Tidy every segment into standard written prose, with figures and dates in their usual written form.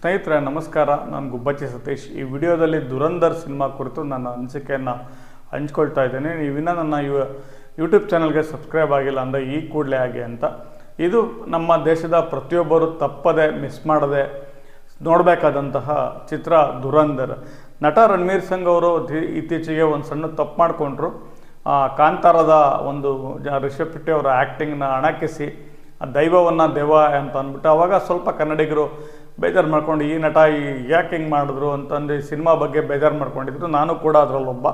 ಸ್ನೇಹಿತರೆ ನಮಸ್ಕಾರ, ನಾನು ಗುಬ್ಬಚ್ಚಿ ಸತೀಶ್. ಈ ವಿಡಿಯೋದಲ್ಲಿ ದುರಂಧರ್ ಸಿನಿಮಾ ಕುರಿತು ನನ್ನ ಅನಿಸಿಕೆಯನ್ನು ಹಂಚ್ಕೊಳ್ತಾ ಇದ್ದೇನೆ. ನೀವಿನ್ನ ನನ್ನ ಯೂಟ್ಯೂಬ್ ಚಾನಲ್ಗೆ ಸಬ್ಸ್ಕ್ರೈಬ್ ಆಗಿಲ್ಲ ಅಂದರೆ ಈ ಕೂಡಲೇ ಆಗಿ ಅಂತ. ಇದು ನಮ್ಮ ದೇಶದ ಪ್ರತಿಯೊಬ್ಬರು ತಪ್ಪದೆ ಮಿಸ್ ಮಾಡದೆ ನೋಡಬೇಕಾದಂತಹ ಚಿತ್ರ ದುರಂಧರ್. ನಟ ರಣವೀರ್ ಸಿಂಗ್ ಅವರು ಇತ್ತೀಚೆಗೆ ಒಂದು ಸಣ್ಣ ತಪ್ಪು ಮಾಡಿಕೊಂಡ್ರು. ಕಾಂತಾರದ ಒಂದು ರಿಷಬ್ ಶೆಟ್ಟಿ ಅವರ ಆ್ಯಕ್ಟಿಂಗ್ನ ಅಣಕಿಸಿ ದೈವವನ್ನು ದೆವ್ವ ಅಂತ ಅಂದ್ಬಿಟ್ಟು ಅವಾಗ ಸ್ವಲ್ಪ ಕನ್ನಡಿಗರು ಬೇಜಾರು ಮಾಡ್ಕೊಂಡು ಈ ನಟ ಯಾಕೆ ಹಿಂಗೆ ಮಾಡಿದ್ರು ಅಂತಂದು ಸಿನಿಮಾ ಬಗ್ಗೆ ಬೇಜಾರು ಮಾಡ್ಕೊಂಡಿದ್ರು. ನಾನು ಕೂಡ ಅದರಲ್ಲೊಬ್ಬ.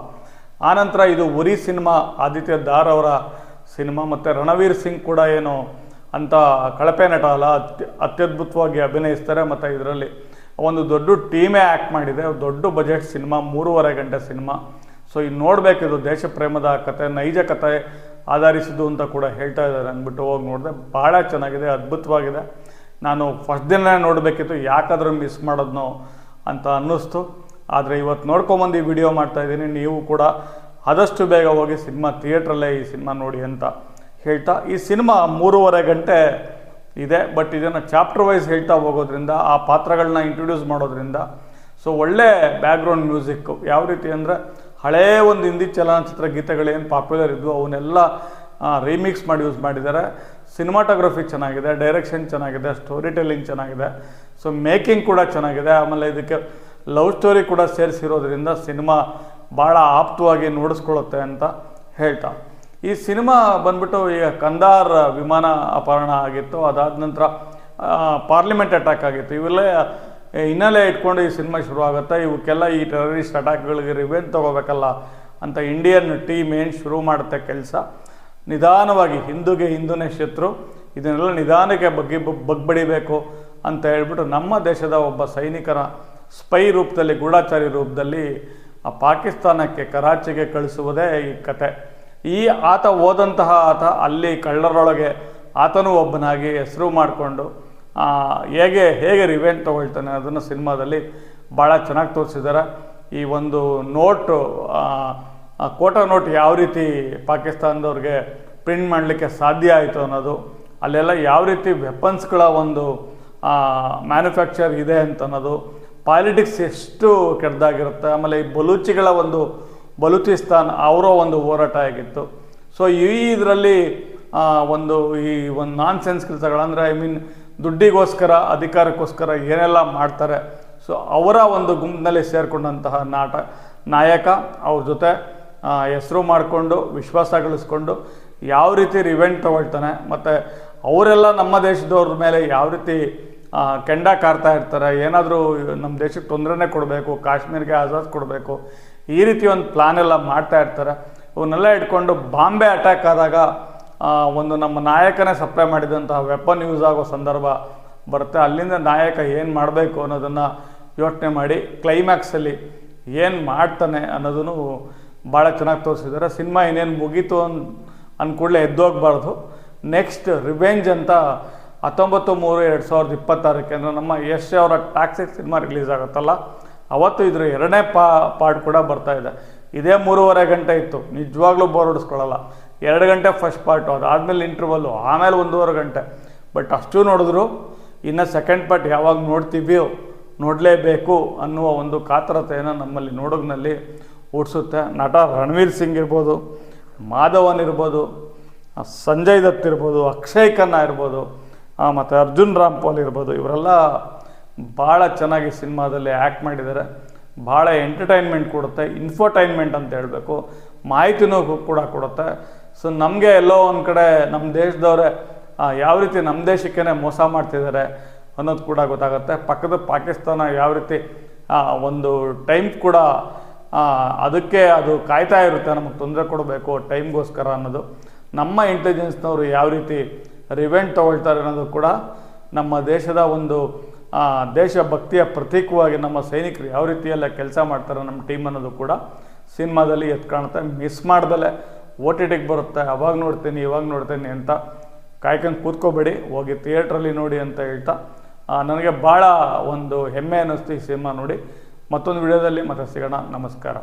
ಆನಂತರ ಇದು ಉರಿ ಸಿನಿಮಾ, ಆದಿತ್ಯ ದಾರ್ ಅವರ ಸಿನಿಮಾ, ಮತ್ತು ರಣವೀರ್ ಸಿಂಗ್ ಕೂಡ ಏನು ಅಂತ ಕಳಪೆ ನಟ ಅಲ್ಲ, ಅತ್ಯದ್ಭುತವಾಗಿ ಅಭಿನಯಿಸ್ತಾರೆ. ಮತ್ತು ಇದರಲ್ಲಿ ಒಂದು ದೊಡ್ಡ ಟೀಮೇ ಆ್ಯಕ್ಟ್ ಮಾಡಿದೆ. ದೊಡ್ಡ ಬಜೆಟ್ ಸಿನಿಮಾ, 3.5 ಗಂಟೆ ಸಿನಿಮಾ. ಸೊ ಇದು ನೋಡಬೇಕಿದು ದೇಶ ಪ್ರೇಮದ ಕತೆ, ನೈಜ ಕತೆ ಆಧರಿಸಿದ್ದು ಅಂತ ಕೂಡ ಹೇಳ್ತಾ ಇದ್ದಾರೆ ಅಂದ್ಬಿಟ್ಟು ಹೋಗಿ ನೋಡಿದೆ. ಭಾಳ ಚೆನ್ನಾಗಿದೆ, ಅದ್ಭುತವಾಗಿದೆ. ನಾನು ಫಸ್ಟ್ ದಿನ ನೋಡಬೇಕಿತ್ತು, ಯಾಕಾದರೂ ಮಿಸ್ ಮಾಡೋದ್ನೋ ಅಂತ ಅನ್ನಿಸ್ತು. ಆದರೆ ಇವತ್ತು ನೋಡ್ಕೊಂಬಂದು ಈ ವಿಡಿಯೋ ಮಾಡ್ತಾಯಿದ್ದೀನಿ. ನೀವು ಕೂಡ ಆದಷ್ಟು ಬೇಗ ಹೋಗಿ ಸಿನಿಮಾ ಥಿಯೇಟ್ರಲ್ಲೇ ಈ ಸಿನಿಮಾ ನೋಡಿ ಅಂತ ಹೇಳ್ತಾ, ಈ ಸಿನಿಮಾ 3.5 ಗಂಟೆ ಇದೆ. ಬಟ್ ಇದನ್ನು ಚಾಪ್ಟರ್ ವೈಸ್ ಹೇಳ್ತಾ ಹೋಗೋದ್ರಿಂದ, ಆ ಪಾತ್ರಗಳನ್ನ ಇಂಟ್ರೊಡ್ಯೂಸ್ ಮಾಡೋದ್ರಿಂದ, ಸೊ ಒಳ್ಳೆ ಬ್ಯಾಕ್ಗ್ರೌಂಡ್ ಮ್ಯೂಸಿಕ್ಕು. ಯಾವ ರೀತಿ ಅಂದರೆ ಹಳೇ ಒಂದು ಹಿಂದಿ ಚಲನಚಿತ್ರ ಗೀತೆಗಳೇನು ಪಾಪ್ಯುಲರ್ ಇದ್ವು ಅವನ್ನೆಲ್ಲ ರೀಮಿಕ್ಸ್ ಮಾಡಿ ಯೂಸ್ ಮಾಡಿದ್ದಾರೆ. ಸಿನಿಮಾಟೋಗ್ರಫಿ ಚೆನ್ನಾಗಿದೆ, ಡೈರೆಕ್ಷನ್ ಚೆನ್ನಾಗಿದೆ, ಸ್ಟೋರಿ ಟೆಲ್ಲಿಂಗ್ ಚೆನ್ನಾಗಿದೆ, ಸೊ ಮೇಕಿಂಗ್ ಕೂಡ ಚೆನ್ನಾಗಿದೆ. ಆಮೇಲೆ ಇದಕ್ಕೆ ಲವ್ ಸ್ಟೋರಿ ಕೂಡ ಸೇರಿಸಿರೋದ್ರಿಂದ ಸಿನಿಮಾ ಭಾಳ ಆಪ್ತವಾಗಿ ನೋಡಿಸ್ಕೊಳ್ಳುತ್ತೆ ಅಂತ ಹೇಳ್ತಾ, ಈ ಸಿನಿಮಾ ಬಂದ್ಬಿಟ್ಟು ಈಗ ಕಂದಾರ್ ವಿಮಾನ ಅಪಹರಣ ಆಗಿತ್ತು, ಅದಾದ ನಂತರ ಪಾರ್ಲಿಮೆಂಟ್ ಅಟ್ಯಾಕ್ ಆಗಿತ್ತು. ಇವೆಲ್ಲ ಹಿನ್ನೆಲೆ ಇಟ್ಕೊಂಡು ಈ ಸಿನಿಮಾ ಶುರು ಆಗುತ್ತೆ. ಇವಕ್ಕೆಲ್ಲ ಈ ಟೆರರಿಸ್ಟ್ ಅಟ್ಯಾಕ್ಗಳಿಗೆ ರಿವೆಂಜ್ ತೊಗೋಬೇಕಲ್ಲ ಅಂತ ಇಂಡಿಯನ್ ಟೀಮ್ ಏನು ಶುರು ಮಾಡುತ್ತೆ ಕೆಲಸ. ನಿಧಾನವಾಗಿ ಹಿಂದೂಗೆ ಹಿಂದೂನೇ ಶತ್ರು, ಇದನ್ನೆಲ್ಲ ನಿಧಾನಕ್ಕೆ ಬಗ್ಬಡಿಬೇಕು ಅಂತ ಹೇಳ್ಬಿಟ್ಟು ನಮ್ಮ ದೇಶದ ಒಬ್ಬ ಸೈನಿಕರ ಸ್ಪೈ ರೂಪದಲ್ಲಿ, ಗೂಢಾಚಾರಿ ರೂಪದಲ್ಲಿ ಪಾಕಿಸ್ತಾನಕ್ಕೆ, ಕರಾಚಿಗೆ ಕಳಿಸುವುದೇ ಈ ಕತೆ. ಆತ ಹೋದಂತಹ ಆತ ಅಲ್ಲಿ ಕಳ್ಳರೊಳಗೆ ಆತನೂ ಒಬ್ಬನಾಗಿ ಹೆಸರು ಮಾಡಿಕೊಂಡು ಹೇಗೆ ರಿವೆಂಜ್ ತೊಗೊಳ್ತಾನೆ ಅದನ್ನು ಸಿನಿಮಾದಲ್ಲಿ ಭಾಳ ಚೆನ್ನಾಗಿ ತೋರಿಸಿದ್ದಾರೆ. ಈ ಒಂದು ನೋಟು, ಕೋಟಾ ನೋಟ್ ಯಾವ ರೀತಿ ಪಾಕಿಸ್ತಾನದವ್ರಿಗೆ ಪ್ರಿಂಟ್ ಮಾಡಲಿಕ್ಕೆ ಸಾಧ್ಯ ಆಯಿತು ಅನ್ನೋದು, ಅಲ್ಲೆಲ್ಲ ಯಾವ ರೀತಿ ವೆಪನ್ಸ್ಗಳ ಒಂದು ಮ್ಯಾನುಫ್ಯಾಕ್ಚರ್ ಇದೆ ಅಂತ ಅನ್ನೋದು, ಪಾಲಿಟಿಕ್ಸ್ ಎಷ್ಟು ಕೆಟ್ಟದಾಗಿರುತ್ತೆ. ಆಮೇಲೆ ಈ ಬಲೂಚಿಗಳ ಒಂದು ಬಲೂಚಿಸ್ತಾನ್ ಅವರ ಒಂದು ಹೋರಾಟ ಆಗಿತ್ತು. ಸೊ ಇದರಲ್ಲಿ ಒಂದು ನಾನ್ ಸೆನ್ಸ್ ಕೆಲಸಗಳಂದರೆ ದುಡ್ಡಿಗೋಸ್ಕರ, ಅಧಿಕಾರಕ್ಕೋಸ್ಕರ ಏನೆಲ್ಲ ಮಾಡ್ತಾರೆ. ಸೊ ಅವರ ಒಂದು ಗುಂಪಿನಲ್ಲಿ ಸೇರಿಕೊಂಡಂತಹ ನಾಯಕ ಅವ್ರ ಜೊತೆ ಹೆಸರು ಮಾಡಿಕೊಂಡು ವಿಶ್ವಾಸ ಗಳಿಸ್ಕೊಂಡು ಯಾವ ರೀತಿ ರಿವೆಂಜ್ ತೊಗೊಳ್ತಾನೆ, ಮತ್ತು ಅವರೆಲ್ಲ ನಮ್ಮ ದೇಶದವ್ರ ಮೇಲೆ ಯಾವ ರೀತಿ ಕೆಂಡ ಕಾರ್ತಾ ಇರ್ತಾರೆ. ಏನಾದರೂ ನಮ್ಮ ದೇಶಕ್ಕೆ ತೊಂದರೆನೇ ಕೊಡಬೇಕು, ಕಾಶ್ಮೀರಿಗೆ ಆಜಾದ್ ಕೊಡಬೇಕು, ಈ ರೀತಿ ಒಂದು ಪ್ಲಾನ್ ಎಲ್ಲ ಮಾಡ್ತಾ ಇರ್ತಾರೆ. ಇವನ್ನೆಲ್ಲ ಇಟ್ಕೊಂಡು ಬಾಂಬೆ ಅಟ್ಯಾಕ್ ಆದಾಗ ಒಂದು ನಮ್ಮ ನಾಯಕನೇ ಸಪ್ಲೈ ಮಾಡಿದಂತಹ ವೆಪನ್ ಯೂಸ್ ಆಗೋ ಸಂದರ್ಭ ಬರುತ್ತೆ. ಅಲ್ಲಿಂದ ನಾಯಕ ಏನು ಮಾಡಬೇಕು ಅನ್ನೋದನ್ನು ಯೋಚನೆ ಮಾಡಿ ಕ್ಲೈಮ್ಯಾಕ್ಸಲ್ಲಿ ಏನು ಮಾಡ್ತಾನೆ ಅನ್ನೋದನ್ನು ಭಾಳ ಚೆನ್ನಾಗಿ ತೋರಿಸಿದ್ದಾರೆ. ಸಿನಿಮಾ ಇನ್ನೇನು ಮುಗೀತು ಅಂದ್ಕೂಡಲೇ ಎದ್ದೋಗಬಾರ್ದು. ನೆಕ್ಸ್ಟ್ ರಿವೆಂಜ್ ಅಂತ 19/3/2026 ಅಂದರೆ ನಮ್ಮ ಯಶ್ ಅವರ ಟಾಕ್ಸಿಕ್ ಸಿನಿಮಾ ರಿಲೀಸ್ ಆಗುತ್ತಲ್ಲ, ಅವತ್ತು ಇದ್ರ 2ನೇ ಪಾರ್ಟ್ ಕೂಡ ಬರ್ತಾ ಇದೆ. ಇದೇ 3.5 ಗಂಟೆ ಇತ್ತು, ನಿಜವಾಗ್ಲೂ ಬೋರ್ ಹೊಡಿಸ್ಕೊಳ್ಳಲ್ಲ. 2 ಗಂಟೆ ಫಸ್ಟ್ ಪಾರ್ಟು, ಅದಾದಮೇಲೆ ಇಂಟರ್ವಲ್ಲು, ಆಮೇಲೆ 1.5 ಗಂಟೆ. ಬಟ್ ಅಷ್ಟು ನೋಡಿದ್ರು ಇನ್ನು ಸೆಕೆಂಡ್ ಪಾರ್ಟ್ ಯಾವಾಗ ನೋಡ್ತೀವಿಯೋ ನೋಡಲೇಬೇಕು ಅನ್ನುವ ಒಂದು ಕಾತರತೆಯನ್ನು ನಮ್ಮಲ್ಲಿ ನೋಡೋಗ್ನಲ್ಲಿ ಓಡಿಸುತ್ತೆ. ನಟ ರಣವೀರ್ ಸಿಂಗ್ ಇರ್ಬೋದು, ಮಾಧವನ್ ಇರ್ಬೋದು, ಸಂಜಯ್ ದತ್ ಇರ್ಬೋದು, ಅಕ್ಷಯ್ ಖನ್ನಾ ಇರ್ಬೋದು, ಮತ್ತು ಅರ್ಜುನ್ ರಾಮ್ಪಾಲ್ ಇರ್ಬೋದು, ಇವರೆಲ್ಲ ಭಾಳ ಚೆನ್ನಾಗಿ ಸಿನಿಮಾದಲ್ಲಿ ಆ್ಯಕ್ಟ್ ಮಾಡಿದ್ದಾರೆ. ಭಾಳ ಎಂಟರ್ಟೈನ್ಮೆಂಟ್ ಕೊಡುತ್ತೆ, ಇನ್ಫೋಟೈನ್ಮೆಂಟ್ ಅಂತ ಹೇಳಬೇಕು, ಮಾಹಿತಿನೂ ಕೂಡ ಕೊಡುತ್ತೆ. ಸೊ ನಮಗೆ ಎಲ್ಲೋ ಒಂದು ಕಡೆ ನಮ್ಮ ದೇಶದವರೇ ಯಾವ ರೀತಿ ನಮ್ಮ ದೇಶಕ್ಕೇ ಮೋಸ ಮಾಡ್ತಿದ್ದಾರೆ ಅನ್ನೋದು ಕೂಡ ಗೊತ್ತಾಗುತ್ತೆ. ಪಕ್ಕದ ಪಾಕಿಸ್ತಾನ ಯಾವ ರೀತಿ ಒಂದು ಟೈಮ್ ಕೂಡ ಅದಕ್ಕೆ ಅದು ಕಾಯ್ತಾ ಇರುತ್ತೆ, ನಮಗೆ ತೊಂದರೆ ಕೊಡಬೇಕು ಟೈಮ್ಗೋಸ್ಕರ ಅನ್ನೋದು. ನಮ್ಮ ಇಂಟೆಲಿಜೆನ್ಸ್ನವರು ಯಾವ ರೀತಿ ರಿವೆಂಜ್ ತೊಗೊಳ್ತಾರೆ ಅನ್ನೋದು ಕೂಡ ನಮ್ಮ ದೇಶದ ಒಂದು ದೇಶಭಕ್ತಿಯ ಪ್ರತೀಕವಾಗಿ ನಮ್ಮ ಸೈನಿಕರು ಯಾವ ರೀತಿಯೆಲ್ಲ ಕೆಲಸ ಮಾಡ್ತಾರೆ ನಮ್ಮ ಟೀಮ್ ಅನ್ನೋದು ಕೂಡ ಸಿನಿಮಾದಲ್ಲಿ ಎದ್ದು ಕಾಣುತ್ತೆ. ಮಿಸ್ ಮಾಡ್ದಲೆ OTTಗೆ ಬರುತ್ತೆ, ಅವಾಗ ನೋಡ್ತೀನಿ ಇವಾಗ ನೋಡ್ತೀನಿ ಅಂತ ಕಾಯ್ಕೊಂಡು ಕೂತ್ಕೋಬೇಡಿ, ಹೋಗಿ ಥಿಯೇಟ್ರಲ್ಲಿ ನೋಡಿ ಅಂತ ಹೇಳ್ತಾ, ನನಗೆ ಭಾಳ ಒಂದು ಹೆಮ್ಮೆ ಅನ್ನಿಸ್ತು ಈ ಸಿನಿಮಾ ನೋಡಿ. ಮತ್ತೊಂದು ವಿಡಿಯೋದಲ್ಲಿ ಮತ್ತೆ ಸಿಗೋಣ. ನಮಸ್ಕಾರ.